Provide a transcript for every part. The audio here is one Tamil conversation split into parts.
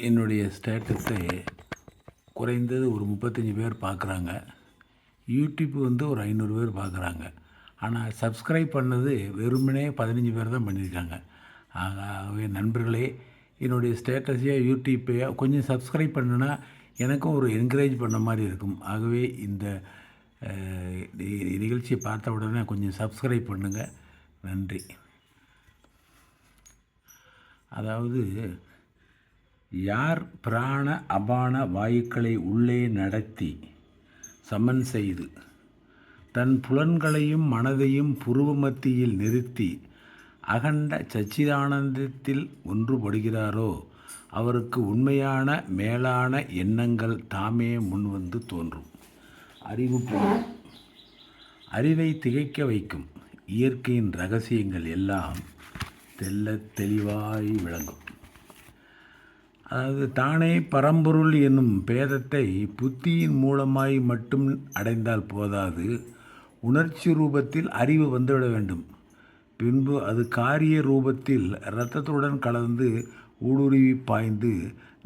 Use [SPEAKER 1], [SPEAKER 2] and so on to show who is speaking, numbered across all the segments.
[SPEAKER 1] என்னுடைய ஸ்டேட்டஸை குறைந்தது ஒரு 35 பேர் பார்க்குறாங்க. யூடியூப் ஒரு 500 பேர் பார்க்குறாங்க. ஆனால் சப்ஸ்கிரைப் பண்ணது வெறுமனே 15 பேர் தான் பண்ணியிருக்காங்க. ஆகவே நண்பர்களே, என்னுடைய ஸ்டேட்டஸையோ யூடியூப்பையோ கொஞ்சம் சப்ஸ்கிரைப் பண்ணுனா எனக்கும் ஒரு என்கரேஜ் பண்ண மாதிரி இருக்கும். ஆகவே இந்த நிகழ்ச்சியை பார்த்த உடனே கொஞ்சம் சப்ஸ்கிரைப் பண்ணுங்கள். நன்றி. அதாவது, யார் பிராண அபான வாயுக்களை உள்ளே நடத்தி சமன் செய்து தன் புலன்களையும் மனதையும் புருவ மத்தியில் நிறுத்தி அகண்ட சச்சிதானந்தத்தில் ஒன்றுபடுகிறாரோ அவருக்கு உண்மையான மேலான எண்ணங்கள் தாமே முன்வந்து தோன்றும். அறிவை திகைக்க வைக்கும் இயற்கையின் இரகசியங்கள் எல்லாம் தெள்ளத் தெளிவாய் விளங்கும். அதாவது, தானே பரம்பொருள் என்னும் பேதத்தை புத்தியின் மூலமாய் மட்டும் அடைந்தால் போதாது, உணர்ச்சி ரூபத்தில் அறிவு வந்துவிட வேண்டும். பின்பு அது காரிய ரூபத்தில் இரத்தத்துடன் கலந்து ஊடுருவி பாய்ந்து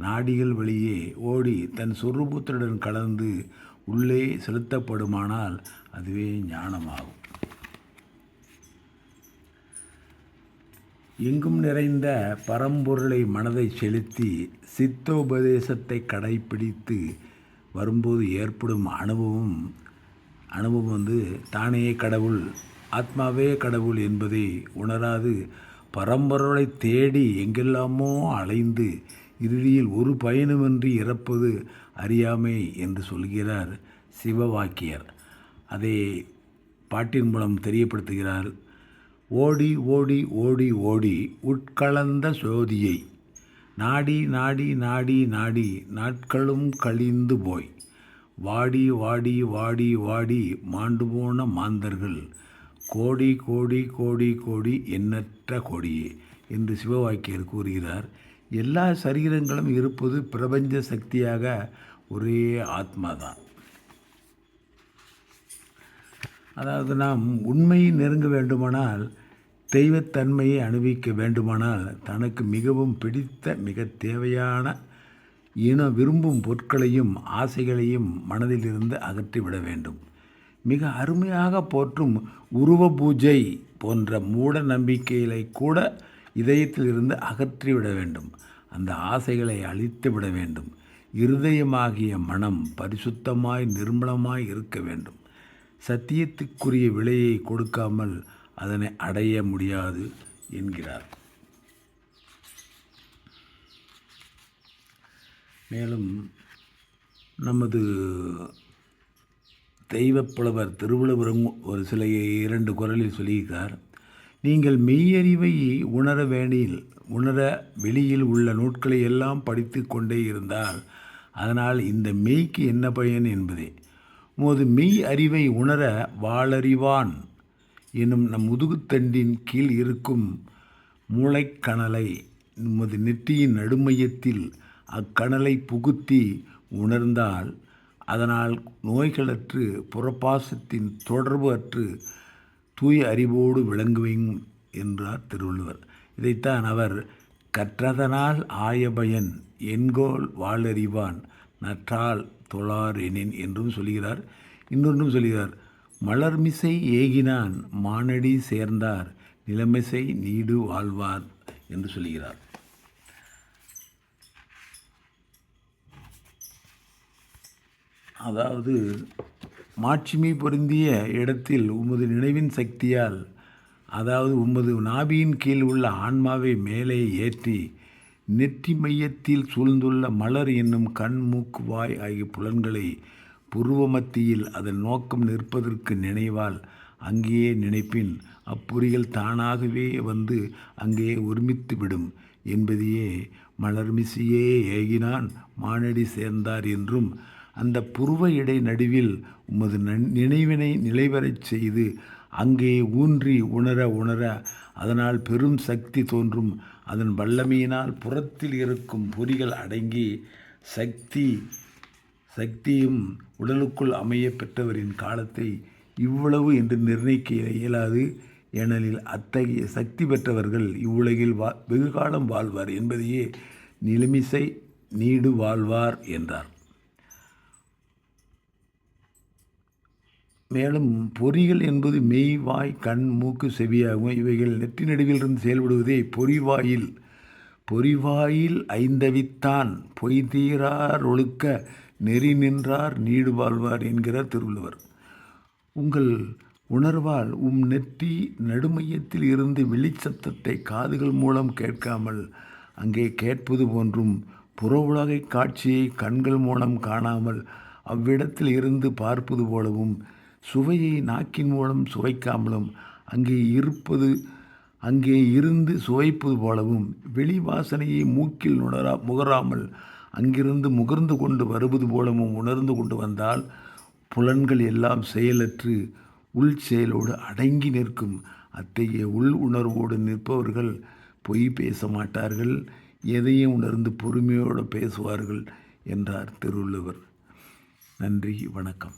[SPEAKER 1] நாடிகள் வழியே ஓடி தன் சொரூபத்துடன் கலந்து உள்ளே செலுத்தப்படுமானால் அதுவே ஞானமாகும். எங்கும் நிறைந்த பரம்பொருளை மனதை செலுத்தி சித்தோபதேசத்தை கடைப்பிடித்து வரும்போது ஏற்படும் அனுபவம் தானே கடவுள், ஆத்மாவே கடவுள் என்பதை உணராது பரம்பொருளை தேடி எங்கெல்லாமோ அலைந்து இறுதியில் ஒரு பயனுமின்றி இறப்பது அறியாமை என்று சொல்கிறார் சிவவாக்கியர். அதை பாட்டின் மூலம் தெரியப்படுத்துகிறார். ஓடி ஓடி ஓடி ஓடி உட்கலந்த சோதியை நாடி நாடி நாடி நாடி நாட்களும் கழிந்து போய் வாடி வாடி வாடி வாடி மாண்டு போன மாந்தர்கள் கோடி கோடி கோடி கோடி எண்ணற்ற கோடியே என்று சிவவாக்கியர் கூறுகிறார். எல்லா சரீரங்களும் இருப்பது பிரபஞ்ச சக்தியாக ஒரே ஆத்மாதான். அதாவது, நாம் உண்மையை நெருங்க வேண்டுமானால், தெய்வத்தன்மையை அனுபவிக்க வேண்டுமானால், தனக்கு மிகவும் பிடித்த மிக தேவையான விரும்பும் பொருட்களையும் ஆசைகளையும் மனதிலிருந்து அகற்றிவிட வேண்டும். மிக அருமையாக போற்றும் உருவ பூஜை போன்ற மூட நம்பிக்கைகளை கூட இதயத்திலிருந்து அகற்றிவிட வேண்டும். அந்த ஆசைகளை அழித்து விட வேண்டும். இருதயமாகிய மனம் பரிசுத்தமாய் நிர்மலமாய் இருக்க வேண்டும். சத்தியத்துக்குரிய விலையை கொடுக்காமல் அதனை அடைய முடியாது என்கிறார். மேலும் நமது தெய்வப்புலவர் திருவள்ளுவரும் ஒரு சில 2 குறளில் சொல்லியிருக்கார். நீங்கள் மெய்யறிவை உணர வெளியில் உள்ள நூட்களை எல்லாம் படித்து கொண்டே இருந்தால் அதனால் இந்த மெய்க்கு என்ன பயன் என்பதே. உமது மெய் அறிவை உணர வாளறிவான் எனும் நம் முதுகுத்தண்டின் கீழ் இருக்கும் மூளைக்கணலை உமது நெற்றியின் நடுமையத்தில் அக்கணலை புகுத்தி உணர்ந்தால் அதனால் நோய்களற்று புறப்பாசத்தின் தொடர்பு அற்று தூய அறிவோடு விளங்குவேன் என்றார் திருவள்ளுவர். இதைத்தான் அவர் கற்றதனால் ஆயபயன் என்கோல் வாளறிவான் நற்றால் தொழார் எனின் என்றும் சொல்கிறார். இன்னொன்றும் சொல்கிறார், மலர்மிசை ஏகினான் மானடி சேர்ந்தார் நிலைமிசை நீடு வாழ்வார் என்று சொல்கிறார். அதாவது, மாட்சிமை பொருந்திய இடத்தில் உமது நினைவின் சக்தியால், அதாவது உமது நாபியின் கீழ் உள்ள ஆன்மாவை மேலே ஏற்றி நெற்றி மையத்தில் சூழ்ந்துள்ள மலர் என்னும் கண் மூக்கு வாய் ஆகிய புலன்களை புருவ மத்தியில் அதன் நோக்கம் நிற்பதற்கு நினைவால் அங்கேயே நினைப்பின் அப்புரிகள் தானாகவே வந்து அங்கே ஒருமித்து விடும் என்பதையே மலர்மிசையே ஏகினான் மானடி சேர்ந்தார் என்றும், அந்த புருவ இடை நடுவில் உமது நினைவினை நிலைவரச் செய்து அங்கே ஊன்றி உணர அதனால் பெரும் சக்தி தோன்றும். அதன் வல்லமையினால் புறத்தில் இருக்கும் பொறிகள் அடங்கி சக்தியும் உடலுக்குள் அமைய பெற்றவரின் காலத்தை இவ்வளவு என்று நிர்ணயிக்க இயலாது. ஏனெனில் அத்தகைய சக்தி பெற்றவர்கள் இவ்வுலகில் வெகுகாலம் வாழ்வார் என்பதையே நிலைமிசை நீடு வாழ்வார் என்றார். மேலும் பொறிகள் என்பது மெய், வாய், கண், மூக்கு, செவியாகும். இவைகள் நெற்றி நடுவிலிருந்து செயல்படுவதே பொறிவாயில். பொறிவாயில் ஐந்தவித்தான் பொய்தீரார் ஒழுக்க நெறி நின்றார் நீடு வாழ்வார் என்கிறார் திருவள்ளுவர். உங்கள் உணர்வால் நெற்றி நடுமையத்தில் இருந்து வெளிச்சத்தத்தை காதுகள் மூலம் கேட்காமல் அங்கே கேட்பது போன்றும், புற உலகை காட்சியை கண்கள் மூலம் காணாமல் அவ்விடத்தில் இருந்து பார்ப்பது போலவும், சுவையை நாக்கின் மூலம் சுவைக்காமலும் அங்கே இருந்து சுவைப்பது போலவும், வெளி வாசனையை மூக்கில் முகராமல் அங்கிருந்து முகர்ந்து கொண்டு வருவது போலவும் உணர்ந்து கொண்டு வந்தால், புலன்கள் எல்லாம் செயலற்று உள் செயலோடு அடங்கி நிற்கும். அத்தகைய உள் உணர்வோடு நிற்பவர்கள் பொய் பேச மாட்டார்கள், எதையும் உணர்ந்து பொறுமையோடு பேசுவார்கள் என்றார் திருவள்ளுவர். நன்றி, வணக்கம்.